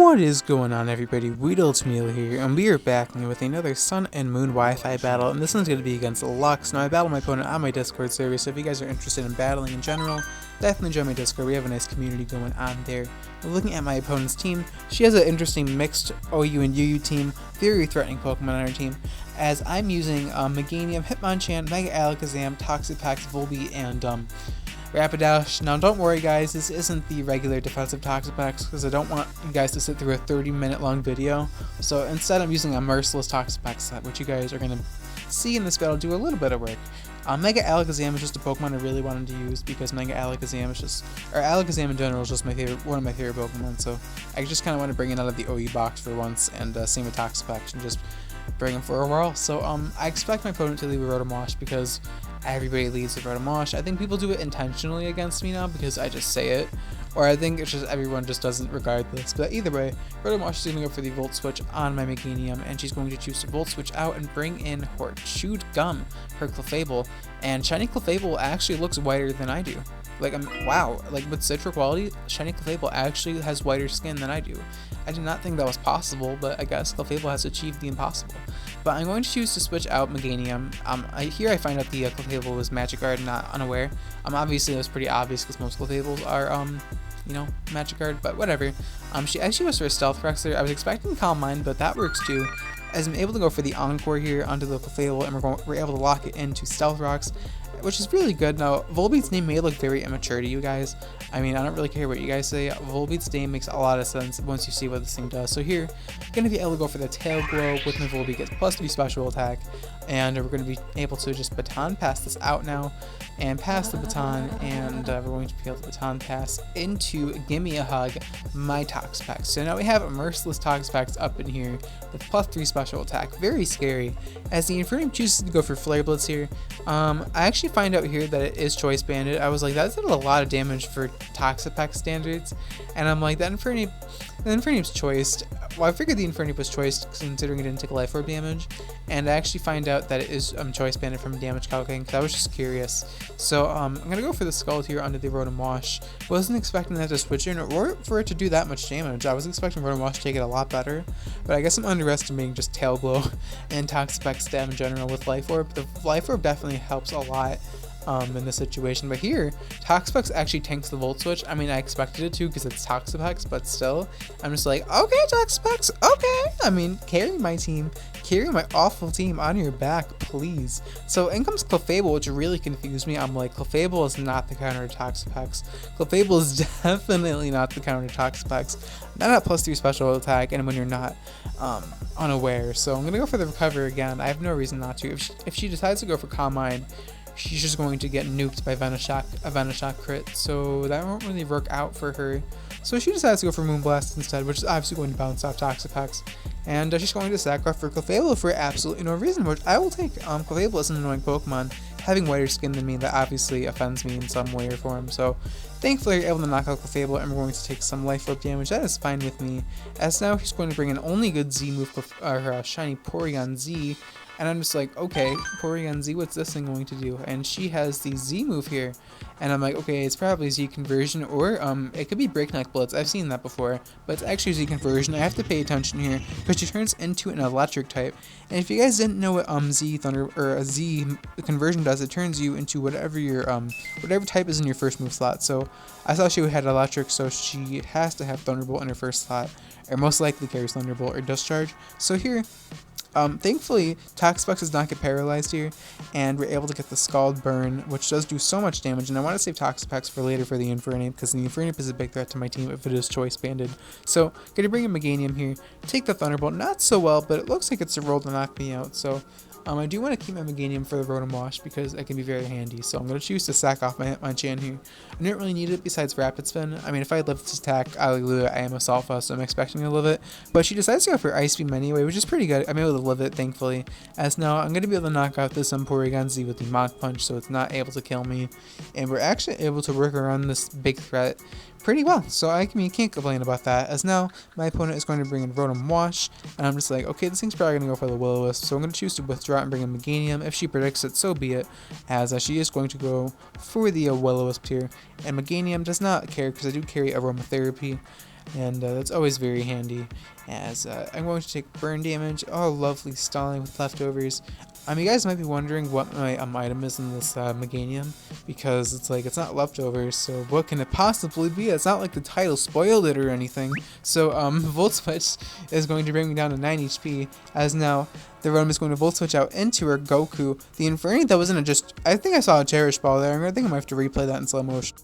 What is going on, everybody? WeedleTwineedle here, and we are back with another Sun and Moon Wi-Fi battle, and this one's going to be against Lux. Now, I battle my opponent on my Discord server, so if you guys are interested in battling in general, definitely join my Discord. We have a nice community going on there. We're looking at my opponent's team. She has an interesting mixed OU and UU team, very threatening Pokemon on her team, as I'm using Meganium, Hitmonchan, Mega Alakazam, Toxapex, Volbeat, and Rapidash. Now don't worry guys, this isn't the regular defensive Toxapex because I don't want you guys to sit through a 30-minute long video. So instead I'm using a merciless Toxapex set, which you guys are going to see in this battle do a little bit of work. Mega Alakazam is just a Pokemon I really wanted to use because Mega Alakazam is just, or Alakazam in general is just my favorite, one of my favorite Pokemon. So I just kind of want to bring it out of the OU box for once, and same with Toxapex, and just bring him for a whirl. So I expect my opponent to leave a Rotom because everybody leads with Rotom. I think people do it intentionally against me now because I just say it, or I think it's just everyone just doesn't regard this. But either way, Rotom is going to go for the Volt Switch on my Meganium, and she's going to choose to Volt Switch out and bring in her Chewed Gum, her Clefable, and Shiny Clefable actually looks whiter than I do. Like, wow, like with Citra quality, Shiny Clefable actually has whiter skin than I do. I did not think that was possible, but I guess Clefable has achieved the impossible. But I'm going to choose to switch out Meganium. Here I find out the Clefable was Magic Guard, not unaware. Obviously it was pretty obvious because most Clefables are, you know, Magic Guard, but whatever. She actually was for a Stealth Rocks there. I was expecting Calm Mind, but that works too, as I'm able to go for the Encore here onto the Clefable, and we're able to lock it into Stealth Rocks, which is really good. Now, Volbeat's name may look very immature to you guys. I mean, I don't really care what you guys say. Volbeat's name makes a lot of sense once you see what this thing does. So here, I'm going to be able to go for the Tail Glow with my Volbeat, gets +3 special attack, and we're going to be able to just baton pass this out now, and pass the baton, and we're going to be able to baton pass into Gimme a Hug, my Toxapex. So now we have a Merciless Toxapex up in here with +3 special attack. Very scary, as the Infernape chooses to go for Flare Blitz here. I actually find out here that it is choice banded. I was like, that did a lot of damage for Toxapex standards, and I'm like, the Infernape's choiced. Well, I figured the Infernape was choiced considering it didn't take life orb damage, and I actually find out that it is choice banded from damage calculating because I was just curious. So I'm gonna go for the Scald here under the Rotom Wash. Wasn't expecting that to switch in or for it to do that much damage. I was expecting Rotom Wash to take it a lot better, but I guess I'm underestimating just Tail Glow and Toxapex stab in general with Life Orb. The Life Orb definitely helps a lot in this situation, but here Toxapex actually tanks the Volt Switch. I mean, I expected it to because it's Toxapex, but still I'm just like, okay, Toxapex, okay, I mean, carry my team, carry my awful team on your back, please. So in comes Clefable, which really confused me. I'm like, Clefable is not the counter to Toxapex. Clefable is definitely not the counter to Toxapex, not at +3 special attack, and when you're not unaware. So I'm gonna go for the Recover again. I have no reason not to. If she decides to go for Calm Mind, she's just going to get nuked by a Venoshock crit, so that won't really work out for her. So she decides to go for Moonblast instead, which is obviously going to bounce off Toxapex, and she's going to sacrifice for Clefable for absolutely no reason, which I will take. Clefable is an annoying Pokemon. Having whiter skin than me, that obviously offends me in some way or form, so thankfully you're able to knock out Clefable, and we're going to take some Life Orb damage. That is fine with me, as now she's going to bring an only good Z move, her shiny Porygon Z. And I'm just like, okay, Porygon Z, what's this thing going to do? And she has the Z move here. And I'm like, okay, it's probably Z conversion, or it could be Breakneck Blitz. I've seen that before, but it's actually Z conversion. I have to pay attention here because she turns into an electric type. And if you guys didn't know what Z Thunder or a Z conversion does, it turns you into whatever your whatever type is in your first move slot. So I thought she had electric, so she has to have Thunderbolt in her first slot, or most likely carries Thunderbolt or Discharge. So here, thankfully, Toxapex does not get paralyzed here, and we're able to get the Scald Burn, which does do so much damage, and I want to save Toxapex for later for the Infernape, because the Infernape is a big threat to my team if it is choice banded. So, gonna bring in Meganium here, take the Thunderbolt, not so well, but it looks like it's a roll to knock me out, so I do want to keep my Meganium for the Rotom Wash because it can be very handy, so I'm going to choose to sack off my Hitmonchan here. I don't really need it besides Rapid Spin. I mean, if I live this attack, I'll live it. I am a Salva, so I'm expecting to live it. But she decides to go for Ice Beam anyway, which is pretty good. I'm able to live it, thankfully. As now, I'm going to be able to knock out this Porygon Z with the Mach Punch, so it's not able to kill me. And we're actually able to work around this big threat pretty well, so I mean, can't complain about that. As now my opponent is going to bring in Rotom Wash, and I'm just like, okay, this thing's probably going to go for the Will-O-Wisp, so I'm going to choose to withdraw and bring in Meganium. If she predicts it, so be it, as she is going to go for the Will-O-Wisp here, and Meganium does not care because I do carry Aromatherapy. and that's always very handy, as I'm going to take burn damage. Oh, lovely stalling with leftovers. You guys might be wondering what my item is in this Meganium, because it's like, it's not leftovers, so what can it possibly be? It's not like the title spoiled it or anything. So Volt Switch is going to bring me down to 9 HP, as now the Rotom is going to Volt Switch out into her Goku. The Inferni that wasn't just, I think I saw a Cherish Ball there, and I think I might have to replay that in slow motion.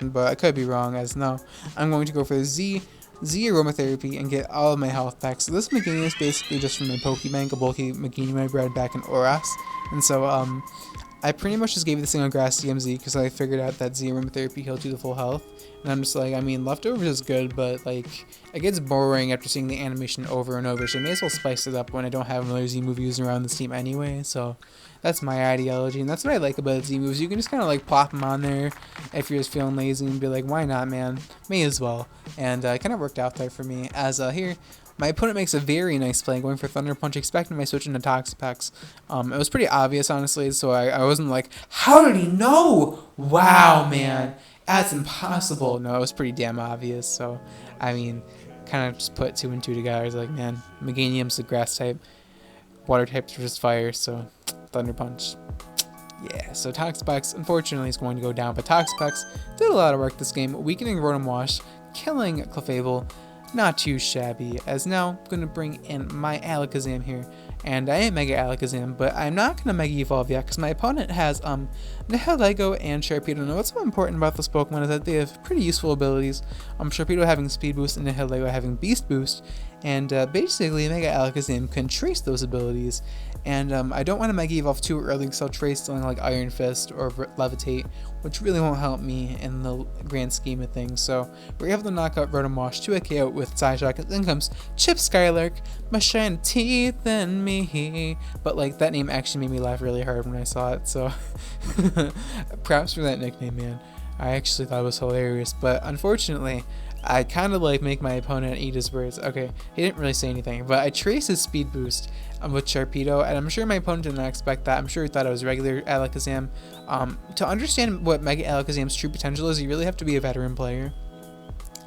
But I could be wrong, as now I'm going to go for the Z Aromatherapy and get all of my health back. So this Meganium is basically just from my Pokebank, a bulky Meganium I bred back in Oras. And so I pretty much just gave this thing a Grass DMZ because I figured out that Z Aromatherapy healed you to full health. And I'm just like, I mean, leftovers is good, but like, it gets boring after seeing the animation over and over, so I may as well spice it up when I don't have another Z move using around this team anyway. So that's my ideology, and that's what I like about Z moves. You can just kind of like plop them on there if you're just feeling lazy and be like, why not, man? May as well. And it kind of worked out there for me, as here my opponent makes a very nice play going for Thunder Punch, expecting my switch into Toxapex. It was pretty obvious, honestly, so I wasn't like, how did he know? Wow, man, that's impossible. No, it was pretty damn obvious, so, I mean, kind of just put 2 and 2 together. I was like, man, Meganium's the grass type, water types versus fire, so Thunder Punch. Yeah, so Toxapex, unfortunately, is going to go down, but Toxapex did a lot of work this game, weakening Rotom Wash, killing Clefable. Not too shabby, as now I'm going to bring in my Alakazam here, and I am Mega Alakazam, but I'm not going to Mega Evolve yet, because my opponent has Nihilego and Sharpedo. Now what's so important about this Pokemon is that they have pretty useful abilities, Sharpedo having Speed Boost and Nihilego having Beast Boost, and basically Mega Alakazam can trace those abilities, and I don't want to Mega Evolve too early because I'll trace something like Iron Fist or Levitate, which really won't help me in the grand scheme of things. So we're able to knock out Rotom Wash to a KO with Psyshock, and then comes Chip Skylark, my shiny teeth and me. But like, that name actually made me laugh really hard when I saw it, so props for that nickname, man. I actually thought it was hilarious, but unfortunately I kind of like make my opponent eat his words. Okay, he didn't really say anything, but I trace his speed boost with Sharpedo, and I'm sure my opponent did not expect that. I'm sure he thought it was regular Alakazam. To understand what Mega Alakazam's true potential is, you really have to be a veteran player,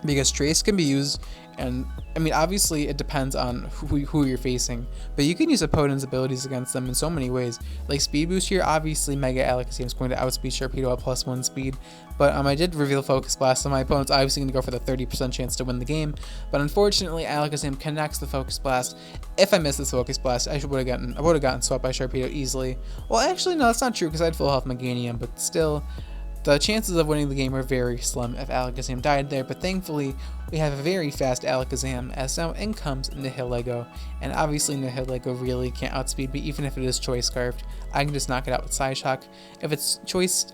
because Trace can be used, and I mean, obviously it depends on who you're facing, but you can use opponent's abilities against them in so many ways. Like Speed Boost here, obviously Mega Alakazam is going to outspeed Sharpedo at +1 speed, but I did reveal Focus Blast, so my opponent's obviously going to go for the 30% chance to win the game, but unfortunately Alakazam connects the Focus Blast. If I missed this Focus Blast, I would have gotten swept by Sharpedo easily. Well, actually no, that's not true, because I had full health Meganium, but still, the chances of winning the game are very slim if Alakazam died there, but thankfully we have a very fast Alakazam, as now in comes Nihilego, and obviously Nihilego really can't outspeed me even if it is Choice Scarfed. I can just knock it out with Psyshock. If it's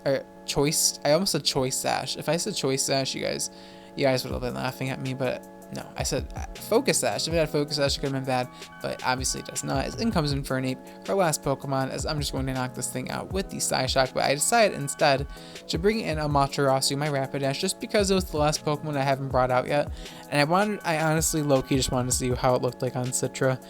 I almost said Choice Sash. If I said Choice Sash, you guys would have been laughing at me, but no, I said Focus Sash. If it had Focus Sash, it could have been bad, but obviously it does not. As in comes Infernape, our last Pokemon, as I'm just going to knock this thing out with the Psyshock, but I decided instead to bring in Amaterasu, my Rapidash, just because it was the last Pokemon I haven't brought out yet, and I honestly low-key just wanted to see how it looked like on Citra,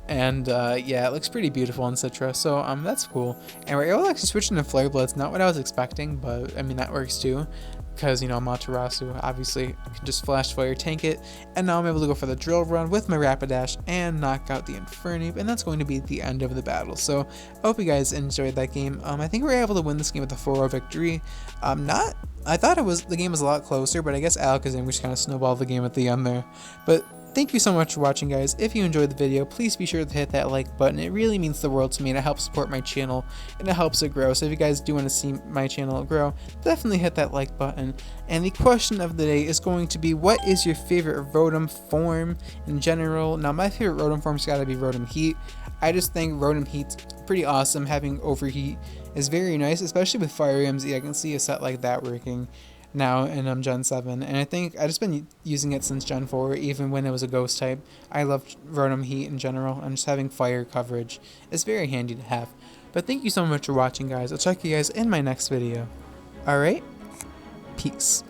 and yeah, it looks pretty beautiful on Citra, so that's cool. And we're able to actually switch into Flare Blitz, not what I was expecting, but I mean, that works too, because, you know, Amaterasu obviously can just Flash Fire, tank it, and now I'm able to go for the Drill Run with my Rapidash and knock out the Infernape, and that's going to be the end of the battle. So I hope you guys enjoyed that game. I think we were able to win this game with a 4-0 victory. I thought the game was a lot closer, but I guess Alakazam just kind of snowballed the game at the end there. But thank you so much for watching, guys. If you enjoyed the video, please be sure to hit that like button. It really means the world to me, and it helps support my channel, and it helps it grow. So if you guys do want to see my channel grow, definitely hit that like button. And the question of the day is going to be, what is your favorite Rotom form in general? Now, my favorite Rotom form's got to be Rotom Heat. I just think Rotom Heat's pretty awesome. Having Overheat is very nice, especially with Fire MZ. I can see a set like that working now in Gen 7, and I think I've just been using it since Gen 4, even when it was a ghost type. I loved Rotom Heat in general, and just having fire coverage is very handy to have. But thank you so much for watching, guys. I'll check you guys in my next video. Alright, peace.